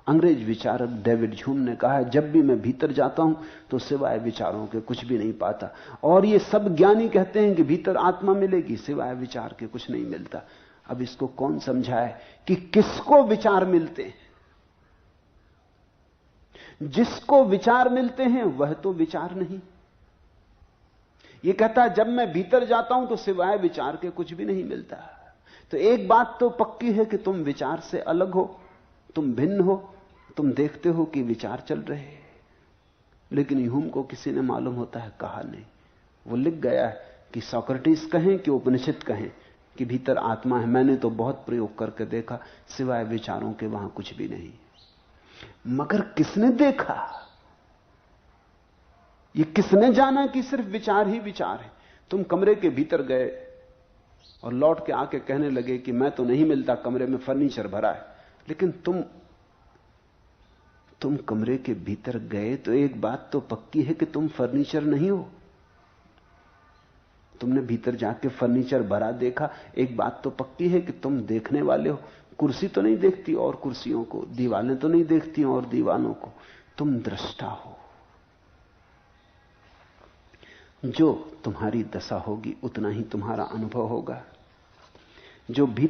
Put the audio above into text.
अंग्रेज विचारक David Hume ने कहा है, जब भी मैं भीतर जाता हूं तो सिवाय विचारों के कुछ भी नहीं पाता। और ये सब ज्ञानी कहते हैं कि भीतर आत्मा मिलेगी, सिवाय विचार के कुछ नहीं मिलता। अब इसको कौन समझाए कि किसको विचार मिलते हैं? जिसको विचार मिलते हैं वह तो विचार नहीं। ये कहता है जब मैं भीतर जाता हूं तो सिवाय विचार के कुछ भी नहीं मिलता। तो एक बात तो पक्की है कि तुम विचार से अलग हो, तुम भिन्न हो, तुम देखते हो कि विचार चल रहे हैं। लेकिन ह्यूम को किसी ने मालूम होता है कहा नहीं। वो लिख गया है कि सोक्रेटिस कहें कि उपनिषद कहें कि भीतर आत्मा है। मैंने तो बहुत प्रयोग करके देखा, सिवाय विचारों के वहां कुछ भी नहीं। मगर किसने देखा? ये किसने जाना कि सिर्फ विचार ही विचार है? तुम कमरे के भीतर गए और लौट के आके कहने लगे कि मैं तो नहीं मिलता, कमरे में फर्नीचर भरा है। लेकिन तुम कमरे के भीतर गए तो एक बात तो पक्की है कि तुम फर्नीचर नहीं हो। तुमने भीतर जाके फर्नीचर भरा देखा, एक बात तो पक्की है कि तुम देखने वाले हो। कुर्सी तो नहीं देखती और कुर्सियों को, दीवारें तो नहीं देखती और दीवानों को, तुम दृष्टा हो। जो तुम्हारी दशा होगी उतना ही तुम्हारा अनुभव होगा। जो भी